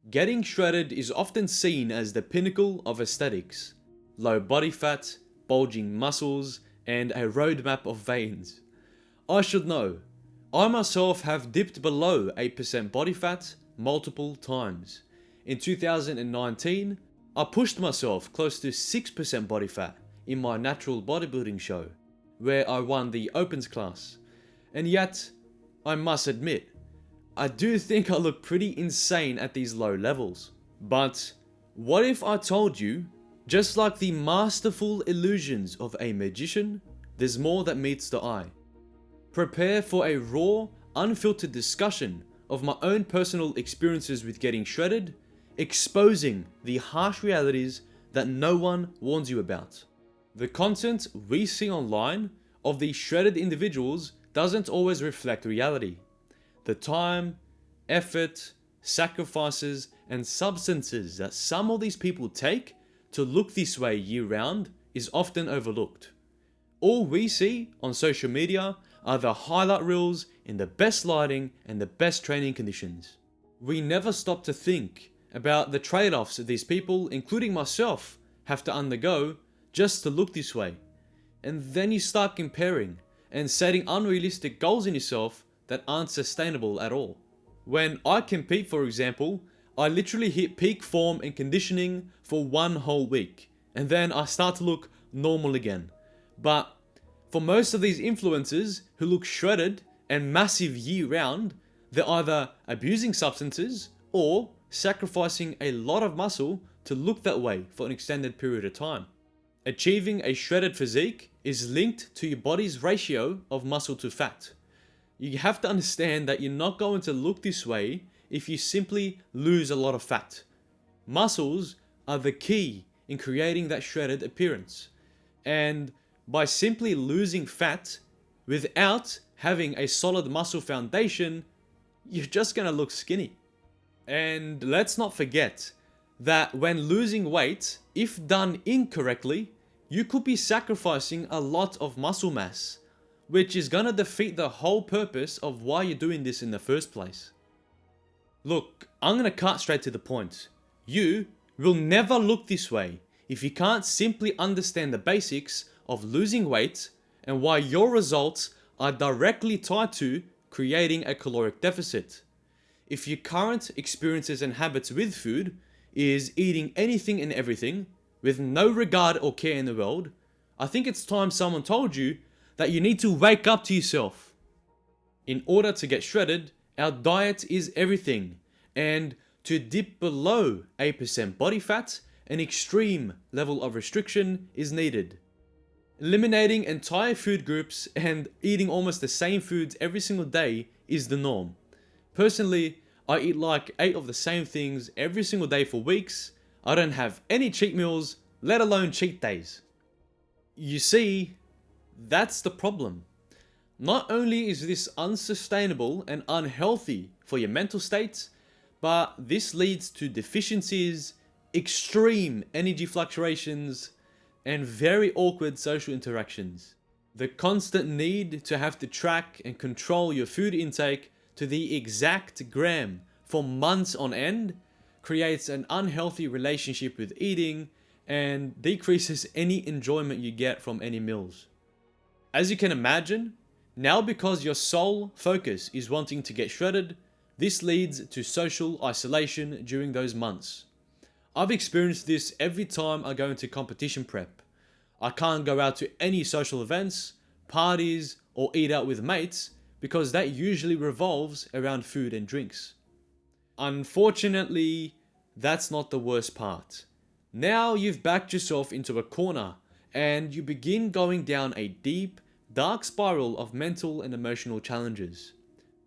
Getting shredded is often seen as the pinnacle of aesthetics. Low body fat, bulging muscles, and a roadmap of veins. I should know, I myself have dipped below 8% body fat multiple times. In 2019, I pushed myself close to 6% body fat in my natural bodybuilding show, where I won the Opens class. And yet, I must admit, I do think I look pretty insane at these low levels. But what if I told you, just like the masterful illusions of a magician, there's more that meets the eye. Prepare for a raw, unfiltered discussion of my own personal experiences with getting shredded, exposing the harsh realities that no one warns you about. The content we see online of these shredded individuals doesn't always reflect reality. The time, effort, sacrifices, and substances that some of these people take to look this way year round is often overlooked. All we see on social media are the highlight reels in the best lighting and the best training conditions. We never stop to think about the trade-offs that these people, including myself, have to undergo just to look this way. And then you start comparing and setting unrealistic goals in yourself that aren't sustainable at all. When I compete, for example, I literally hit peak form and conditioning for one whole week, and then I start to look normal again. But for most of these influencers who look shredded and massive year round, they're either abusing substances or sacrificing a lot of muscle to look that way for an extended period of time. Achieving a shredded physique is linked to your body's ratio of muscle to fat. You have to understand that you're not going to look this way if you simply lose a lot of fat. Muscles are the key in creating that shredded appearance. And by simply losing fat without having a solid muscle foundation, you're just gonna look skinny. And let's not forget that when losing weight, if done incorrectly, you could be sacrificing a lot of muscle mass, which is gonna defeat the whole purpose of why you're doing this in the first place. Look, I'm gonna cut straight to the point. You will never look this way if you can't simply understand the basics of losing weight and why your results are directly tied to creating a caloric deficit. If your current experiences and habits with food is eating anything and everything with no regard or care in the world, I think it's time someone told you that you need to wake up to yourself. In order to get shredded, our diet is everything, and to dip below 8% body fat, an extreme level of restriction is needed. Eliminating entire food groups and eating almost the same foods every single day is the norm. Personally, I eat like 8 of the same things every single day for weeks. I don't have any cheat meals, let alone cheat days. You see, that's the problem. Not only is this unsustainable and unhealthy for your mental state, but this leads to deficiencies, extreme energy fluctuations, and very awkward social interactions. The constant need to have to track and control your food intake to the exact gram for months on end creates an unhealthy relationship with eating and decreases any enjoyment you get from any meals. As you can imagine, now because your sole focus is wanting to get shredded, this leads to social isolation during those months. I've experienced this every time I go into competition prep. I can't go out to any social events, parties, or eat out with mates because that usually revolves around food and drinks. Unfortunately, that's not the worst part. Now you've backed yourself into a corner and you begin going down a deep, dark spiral of mental and emotional challenges.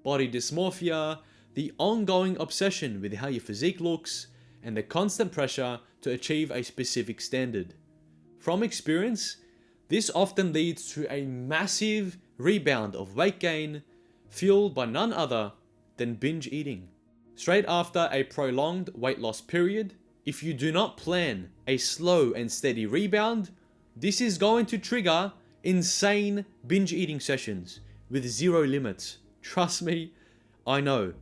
Body dysmorphia, the ongoing obsession with how your physique looks, and the constant pressure to achieve a specific standard. From experience, this often leads to a massive rebound of weight gain, fueled by none other than binge eating. Straight after a prolonged weight loss period, if you do not plan a slow and steady rebound, this is going to trigger insane binge eating sessions with zero limits. Trust me, I know.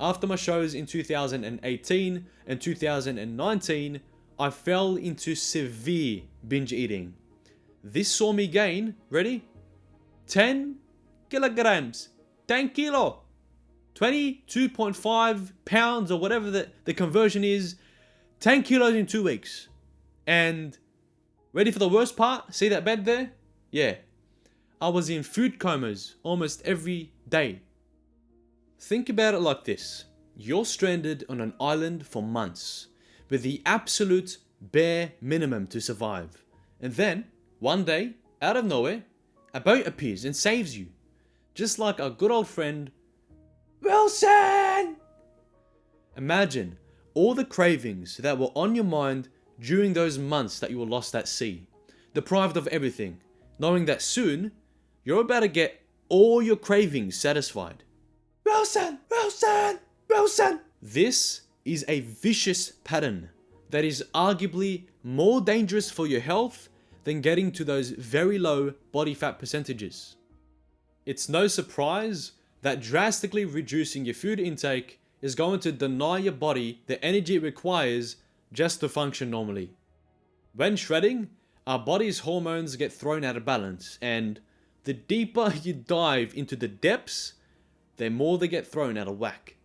after my shows in 2018 and 2019, I fell into severe binge eating. This saw me gain, ready? 10 kilograms, 10 kilo, 22.5 pounds or whatever the conversion is, 10 kilos in 2 weeks. And ready for the worst part? See that bed there? Yeah. I was in food comas almost every day. Think about it like this. You're stranded on an island for months with the absolute bare minimum to survive. And then, one day, out of nowhere, a boat appears and saves you. Just like our good old friend, Wilson! Imagine all the cravings that were on your mind during those months that you were lost at sea, deprived of everything, knowing that soon you're about to get all your cravings satisfied. Wilson! Wilson! Wilson! This is a vicious pattern that is arguably more dangerous for your health than getting to those very low body fat percentages. It's no surprise that drastically reducing your food intake is going to deny your body the energy it requires just to function normally. When shredding, our body's hormones get thrown out of balance, and the deeper you dive into the depths, the more they get thrown out of whack.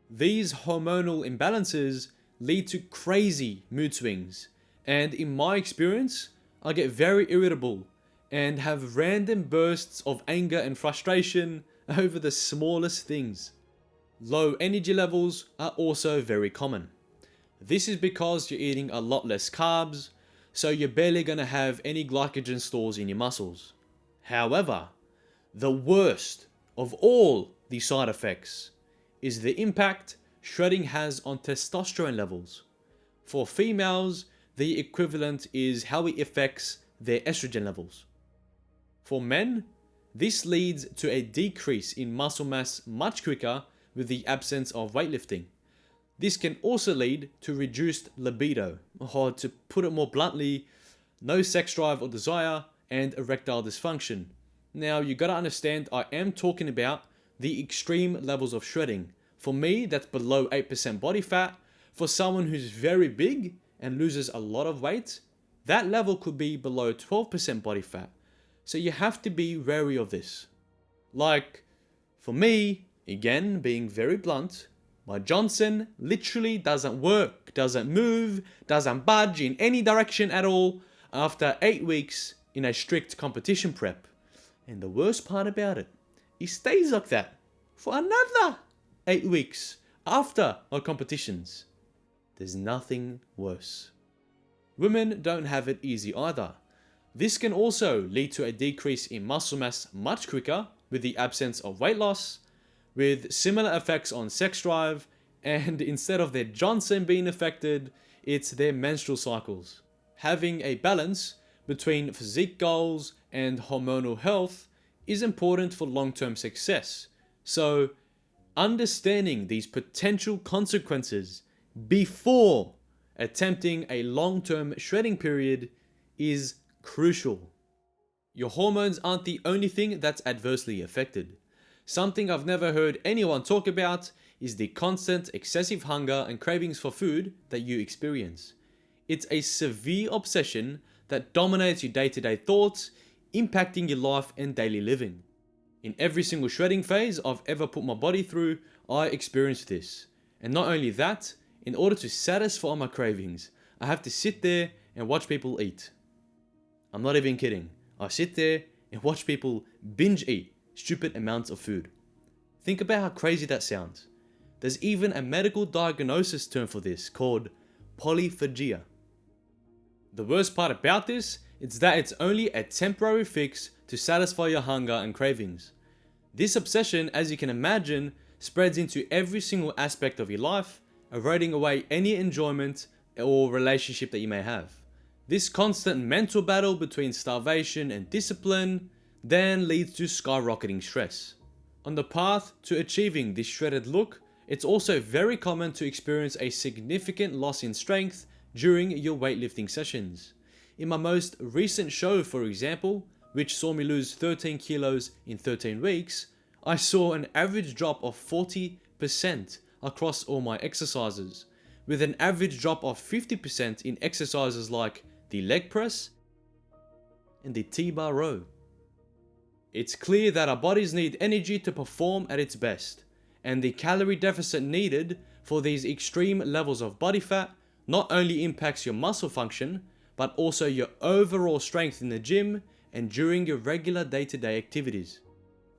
These hormonal imbalances lead to crazy mood swings, and in my experience, I get very irritable and have random bursts of anger and frustration over the smallest things. Low energy levels are also very common. This is because you're eating a lot less carbs, so you're barely going to have any glycogen stores in your muscles. However, the worst of all the side effects is the impact shredding has on testosterone levels. For females, the equivalent is how it affects their estrogen levels. For men, this leads to a decrease in muscle mass much quicker with the absence of weightlifting. This can also lead to reduced libido, or to put it more bluntly, no sex drive or desire, and erectile dysfunction. Now, you gotta understand, I am talking about the extreme levels of shredding. For me, that's below 8% body fat. For someone who's very big and loses a lot of weight, that level could be below 12% body fat. So you have to be wary of this. Like, for me, again, being very blunt, my Johnson literally doesn't work, doesn't move, doesn't budge in any direction at all after 8 weeks in a strict competition prep. And the worst part about it, it stays like that for another 8 weeks after our competitions. There's nothing worse. Women don't have it easy either. This can also lead to a decrease in muscle mass much quicker with the absence of weight loss, with similar effects on sex drive, and instead of their Johnson being affected, it's their menstrual cycles. Having a balance between physique goals and hormonal health is important for long-term success. So, understanding these potential consequences before attempting a long-term shredding period is crucial. Your hormones aren't the only thing that's adversely affected. Something I've never heard anyone talk about is the constant excessive hunger and cravings for food that you experience. It's a severe obsession that dominates your day-to-day thoughts, impacting your life and daily living. In every single shredding phase I've ever put my body through, I experienced this. And not only that, in order to satisfy my cravings, I have to sit there and watch people eat. I'm not even kidding. I sit there and watch people binge eat stupid amounts of food. Think about how crazy that sounds. There's even a medical diagnosis term for this called polyphagia. The worst part about this is that it's only a temporary fix to satisfy your hunger and cravings. This obsession, as you can imagine, spreads into every single aspect of your life, eroding away any enjoyment or relationship that you may have. This constant mental battle between starvation and discipline then leads to skyrocketing stress. On the path to achieving this shredded look, it's also very common to experience a significant loss in strength during your weightlifting sessions. In my most recent show, for example, which saw me lose 13 kilos in 13 weeks, I saw an average drop of 40% across all my exercises, with an average drop of 50% in exercises like the leg press and the T-bar row. It's clear that our bodies need energy to perform at its best, and the calorie deficit needed for these extreme levels of body fat not only impacts your muscle function, but also your overall strength in the gym and during your regular day-to-day activities.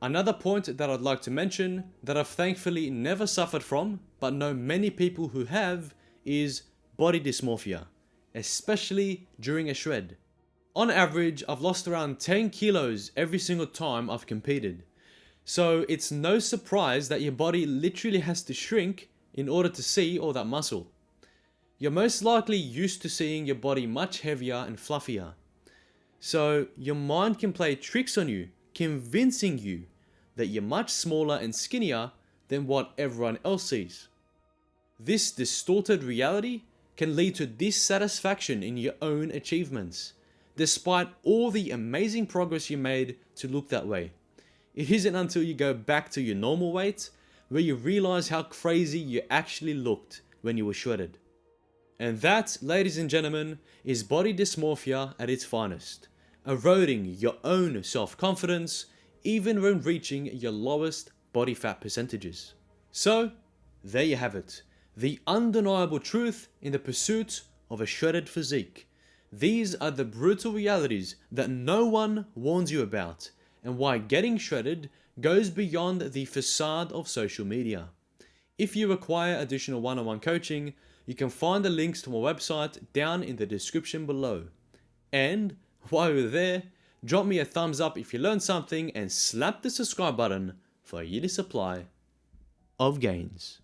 Another point that I'd like to mention that I've thankfully never suffered from, but know many people who have, is body dysmorphia, especially during a shred. On average, I've lost around 10 kilos every single time I've competed. So it's no surprise that your body literally has to shrink in order to see all that muscle. You're most likely used to seeing your body much heavier and fluffier. So your mind can play tricks on you, convincing you that you're much smaller and skinnier than what everyone else sees. This distorted reality can lead to dissatisfaction in your own achievements, despite all the amazing progress you made to look that way. It isn't until you go back to your normal weight where you realize how crazy you actually looked when you were shredded. And that, ladies and gentlemen, is body dysmorphia at its finest, eroding your own self-confidence even when reaching your lowest body fat percentages. So, there you have it, the undeniable truth in the pursuit of a shredded physique. These are the brutal realities that no one warns you about, and why getting shredded goes beyond the facade of social media. If you require additional one-on-one coaching, you can find the links to my website down in the description below. And while you're there, drop me a thumbs up if you learned something and slap the subscribe button for a yearly supply of gains.